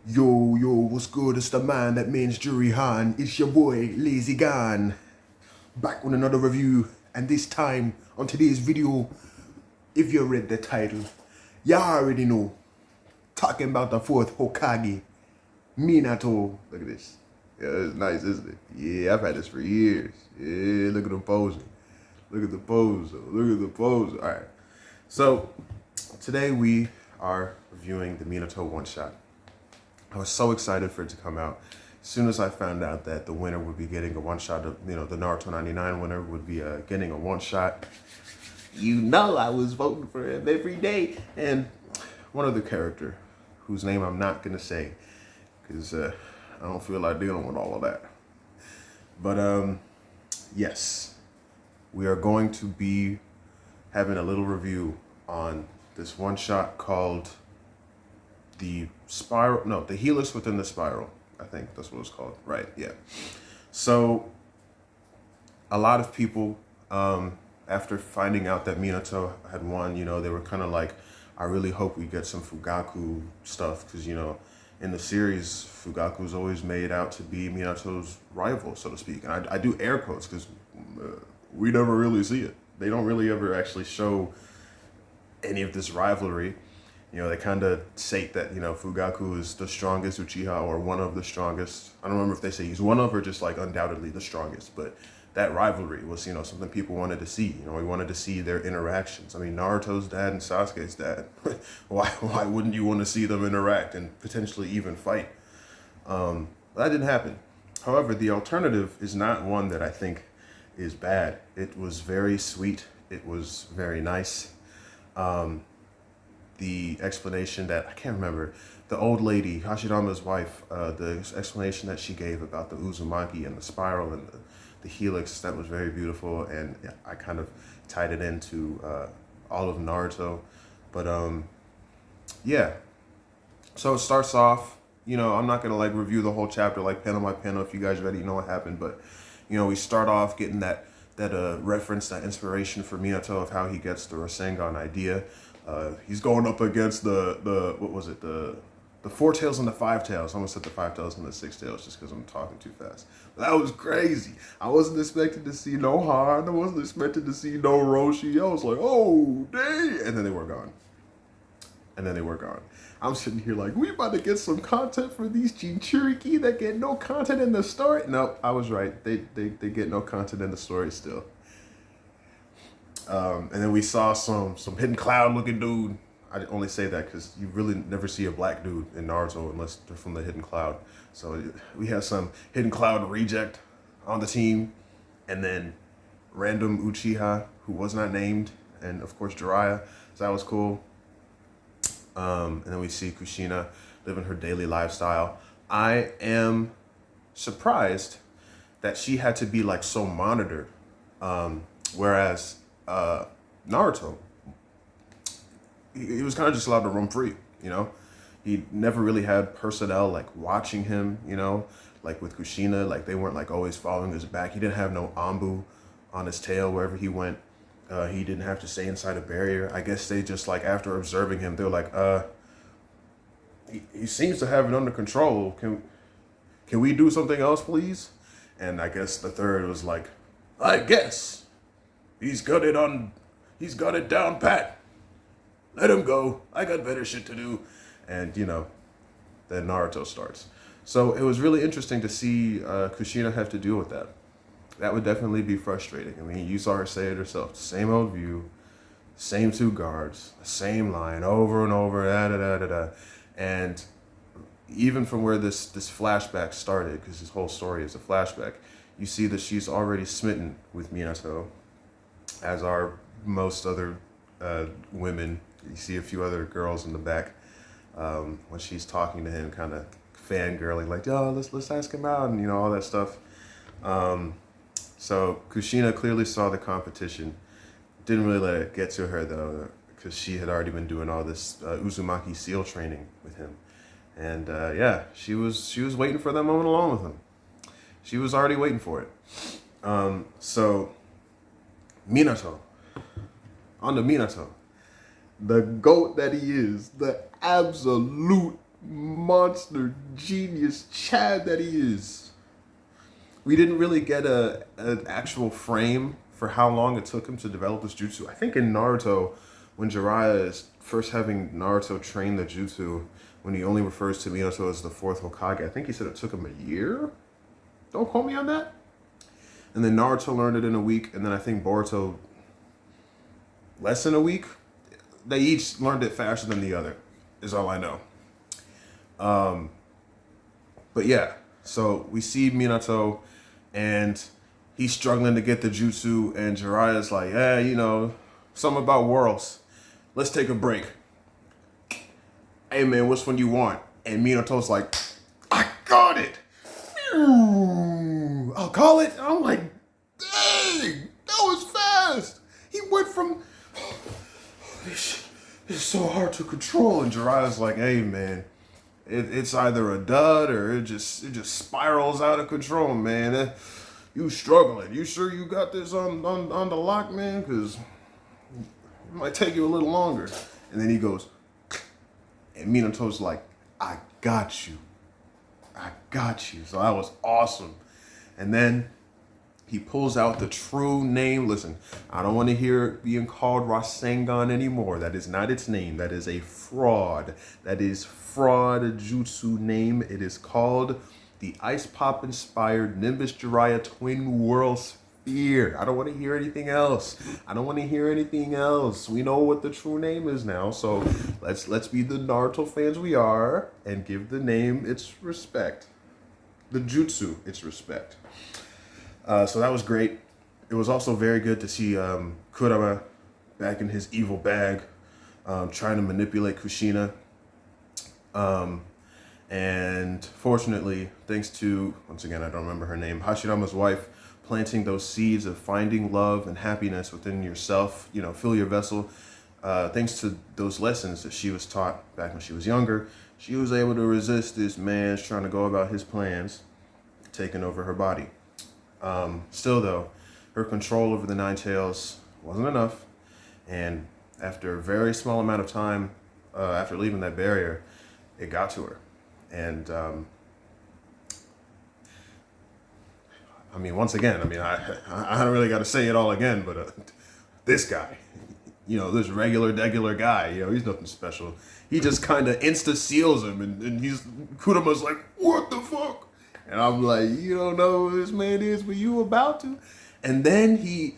Yo, yo, what's good? It's the man that means Jury Han. It's your boy, Lazy Gan. Back with another review. And this time, on today's video, if you read the title, you already know. Talking about the fourth Hokage, Minato. Look at this. Yeah, it's nice, isn't it? Yeah, I've had this for years. Yeah, look at them posing. Look at the pose. Look at the pose. All right. So, today we are reviewing the Minato one-shot. I was so excited for it to come out. As soon as I found out that the winner would be getting a one-shot, the Naruto 99 winner would be getting a one-shot, I was voting for him every day. And one other character, whose name I'm not going to say, because I don't feel like dealing with all of that. But yes, we are going to be having a little review on this one-shot called the Helix Within the Spiral. I think that's what it's called. Right, yeah. So, a lot of people, after finding out that Minato had won, they were kind of like, I really hope we get some Fugaku stuff, because, in the series, Fugaku's always made out to be Minato's rival, so to speak. And I do air quotes, because we never really see it. They don't really ever actually show any of this rivalry. They kind of state that, Fugaku is the strongest Uchiha, or one of the strongest. I don't remember if they say he's one of, or just like undoubtedly the strongest. But that rivalry was, something people wanted to see. We wanted to see their interactions. I mean, Naruto's dad and Sasuke's dad. Why wouldn't you want to see them interact and potentially even fight? But that didn't happen. However, the alternative is not one that I think is bad. It was very sweet. It was very nice. The explanation that, I can't remember, the old lady, Hashirama's wife, the explanation that she gave about the Uzumaki and the spiral and the helix, that was very beautiful, and I kind of tied it into all of Naruto. But yeah, so it starts off, I'm not gonna like review the whole chapter like panel by panel. If you guys already know what happened, but we start off getting that reference, that inspiration for Minato of how he gets the Rasengan idea. He's going up against the what was it, the four tails and the five tails. I almost said the five tails and the six tails just because I'm talking too fast. But that was crazy. I wasn't expecting to see no Han. I wasn't expecting to see no Roshi. I was like, oh, dang. And then they were gone. I'm sitting here like, we about to get some content for these Jinchuriki that get no content in the story. No, I was right. They get no content in the story still. And then we saw some hidden cloud looking dude. I only say that because you really never see a black dude in Naruto unless they're from the hidden cloud. So we have some hidden cloud reject on the team, and then random Uchiha who was not named, and of course Jiraiya. So that was cool. And then we see Kushina living her daily lifestyle. I am surprised that she had to be like so monitored, whereas Naruto, he was kind of just allowed to roam free. He never really had personnel like watching him. Like with Kushina, like they weren't like always following his back. He didn't have no Ambu on his tail wherever he went. He didn't have to stay inside a barrier. I guess they just like, after observing him, they're like, he seems to have it under control. Can we do something else, please? And I guess the third was like, I guess he's got it down pat. Let him go. I got better shit to do. And then Naruto starts. So it was really interesting to see Kushina have to deal with that. That would definitely be frustrating. I mean, you saw her say it herself. Same old view, same two guards, same line over and over, da-da-da-da-da. And even from where this flashback started, because this whole story is a flashback, you see that she's already smitten with Minato, as are most other women. You see a few other girls in the back when she's talking to him, kind of fangirling, like, yo, let's ask him out, and all that stuff. So Kushina clearly saw the competition. Didn't really let it get to her though, because she had already been doing all this Uzumaki seal training with him, and yeah, she was waiting for that moment alone with him. She was already waiting for it. So Minato, on the GOAT that he is, the absolute monster genius Chad that he is. We didn't really get an actual frame for how long it took him to develop this jutsu. I think in Naruto, when Jiraiya is first having Naruto train the jutsu, when he only refers to Minato as the fourth Hokage, I think he said it took him a year. Don't quote me on that. And then Naruto learned it in a week, and then I think Boruto less than a week. They each learned it faster than the other, is all I know. But yeah, so we see Minato, and he's struggling to get the jutsu, and Jiraiya's like, yeah, you know, something about Whorls. Let's take a break. Hey man, which one you want? And Minato's like, I got it. I'll call it. I'm like, dang, that was fast. He went from, this is so hard to control. And Jiraiya's like, hey man, it's either a dud or it just spirals out of control, man. You struggling. You sure you got this on the lock, man? Because it might take you a little longer. And then he goes, and Minato's like, I got you. I got you. So that was awesome. And then he pulls out the true name. Listen, I don't want to hear it being called Rasengan anymore. That is not its name. That is a fraud. That is fraud jutsu name. It is called the Ice Pop inspired Nimbus Jiraiya Twin Whorl Sphere. I don't want to hear anything else. I don't want to hear anything else. We know what the true name is now. So let's be the Naruto fans we are and give the name its respect. The jutsu its respect. So that was great. It was also very good to see Kurama back in his evil bag, trying to manipulate Kushina. And fortunately, thanks to, once again, I don't remember her name, Hashirama's wife, planting those seeds of finding love and happiness within yourself, you know, fill your vessel. Thanks to those lessons that she was taught back when she was younger, she was able to resist this man's trying to go about his plans, taking over her body. Still though, her control over the Nine Tails wasn't enough. And after a very small amount of time, after leaving that barrier, it got to her. And, I mean, once again, I mean, I don't really got to say it all again, but this guy, you know, this degular guy, you know, he's nothing special. He just kind of insta-seals him, and Kurama's like, what the fuck? And I'm like, you don't know who this man is, but you about to. And then he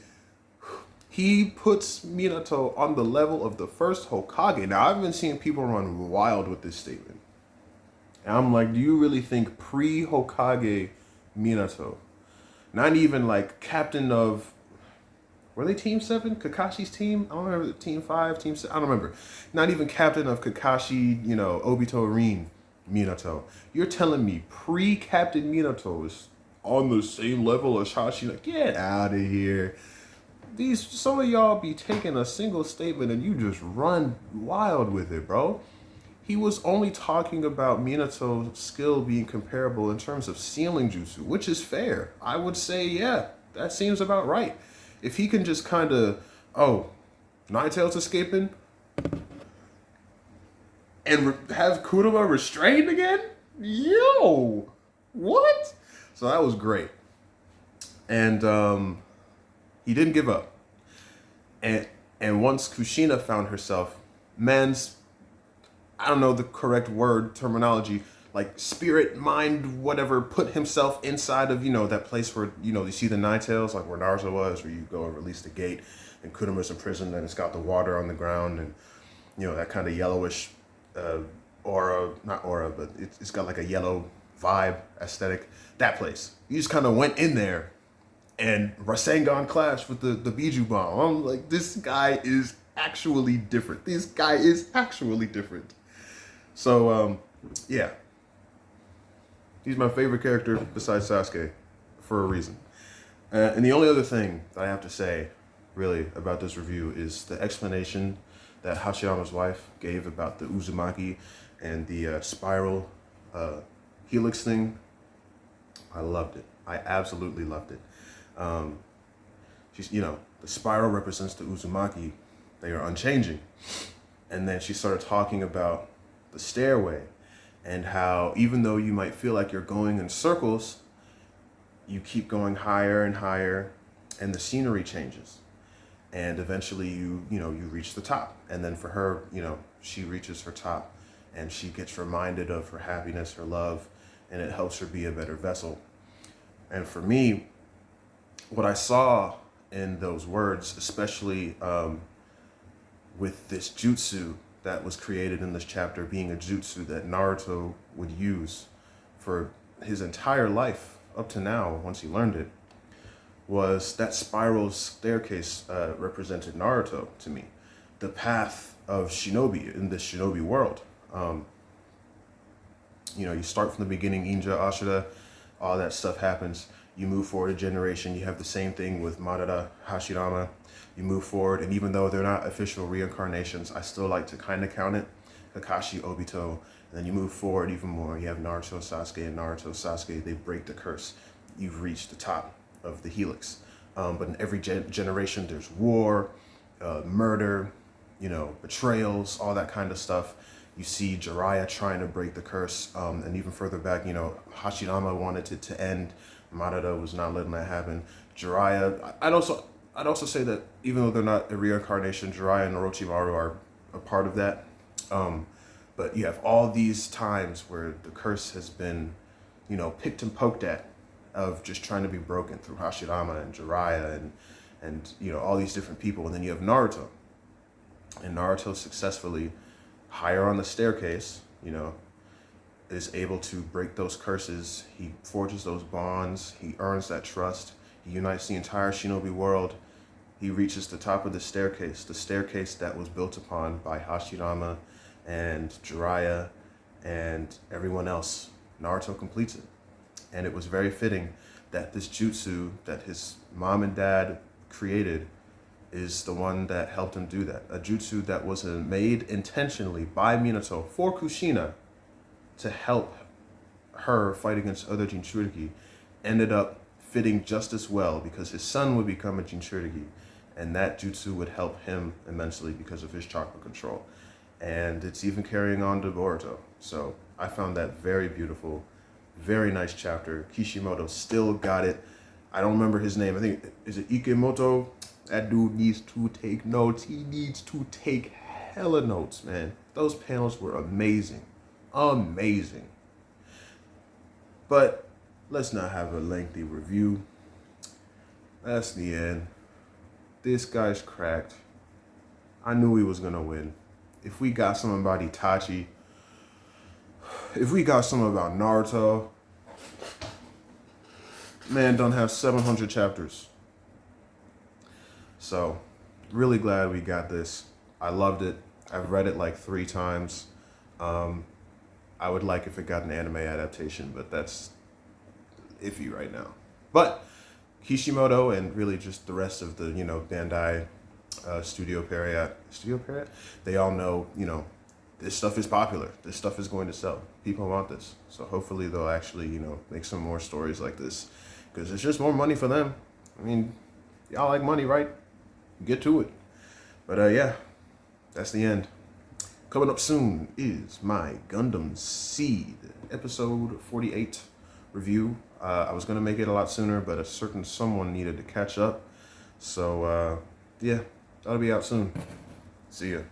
puts Minato on the level of the first Hokage. Now, I've been seeing people run wild with this statement. And I'm like, do you really think pre-Hokage Minato, not even like captain of, were they Team 7? Kakashi's team? I don't remember. Team 5? Team 7? I don't remember. Not even captain of Kakashi, you know, Obito Rin Minato. You're telling me pre-Captain Minato is on the same level as Hashirama? Get out of here. Some of y'all be taking a single statement and you just run wild with it, bro. He was only talking about Minato's skill being comparable in terms of sealing jutsu, which is fair. I would say, yeah, that seems about right. If he can just kind of, Nine Tails escaping, and have Kurama restrained again? Yo, what? So that was great. And he didn't give up. And once Kushina found herself, man's, I don't know the correct word, terminology, like spirit, mind, whatever, put himself inside of, you know, that place where, you know, you see the Nine Tails, like where Naruto was, where you go and release the gate, and Kurama's in prison, and it's got the water on the ground, and, you know, that kind of yellowish aura, not aura, but it's got like a yellow vibe, aesthetic. That place. You just kind of went in there, and Rasengan clashed with the Biju Bomb. I'm like, this guy is actually different. This guy is actually different. So, yeah. He's my favorite character besides Sasuke, for a reason. And the only other thing that I have to say, really, about this review is the explanation that Hashirama's wife gave about the Uzumaki and the spiral helix thing. I loved it. I absolutely loved it. She's, you know, the spiral represents the Uzumaki. They are unchanging. And then she started talking about the stairway and how even though you might feel like you're going in circles, you keep going higher and higher, and the scenery changes, and eventually you reach the top. And then for her, she reaches her top, and she gets reminded of her happiness, her love, and it helps her be a better vessel. And for me, what I saw in those words, especially with this jutsu that was created in this chapter being a jutsu that Naruto would use for his entire life up to now, once he learned it, was that spiral staircase represented Naruto to me. The path of shinobi in this shinobi world. You start from the beginning, Inja, Ashura, all that stuff happens. You move forward a generation, you have the same thing with Madara, Hashirama. You move forward, and even though they're not official reincarnations, I still like to kind of count it. Kakashi, Obito, and then you move forward even more. You have Naruto, Sasuke, and Naruto, Sasuke. They break the curse. You've reached the top of the helix. But in every generation, there's war, murder, betrayals, all that kind of stuff. You see Jiraiya trying to break the curse, and even further back, Hashirama wanted it to end. Madara was not letting that happen. Jiraiya, I'd also say that even though they're not a reincarnation, Jiraiya and Orochimaru are a part of that. But you have all these times where the curse has been, picked and poked at, of just trying to be broken through Hashirama and Jiraiya and all these different people. And then you have Naruto. And Naruto successfully, higher on the staircase, is able to break those curses. He forges those bonds. He earns that trust. He unites the entire shinobi world. He reaches the top of the staircase that was built upon by Hashirama and Jiraiya and everyone else. Naruto completes it. And it was very fitting that this jutsu that his mom and dad created is the one that helped him do that. A jutsu that was made intentionally by Minato for Kushina to help her fight against other Jinchuriki ended up fitting just as well because his son would become a Jinchuriki, and that jutsu would help him immensely because of his chakra control. And it's even carrying on to Boruto. So I found that very beautiful, very nice chapter. Kishimoto still got it. I don't remember his name. I think, is it Ikemoto? That dude needs to take notes. He needs to take hella notes, man. Those panels were amazing. Amazing. But let's not have a lengthy review. That's the end. This guy's cracked. I knew he was gonna win. If we got something about Itachi, if we got something about Naruto, man, don't have 700 chapters. So, really glad we got this. I loved it. I've read it like 3 times. I would like if it got an anime adaptation, but that's iffy right now. But Kishimoto and really just the rest of the, Bandai Studio Period, they all know, this stuff is popular. This stuff is going to sell. People want this. So hopefully they'll actually, make some more stories like this, because it's just more money for them. I mean, y'all like money, right? Get to it. But yeah, that's the end. Coming up soon is my Gundam Seed episode 48 review. I was going to make it a lot sooner, but a certain someone needed to catch up. So yeah, that'll be out soon. See ya.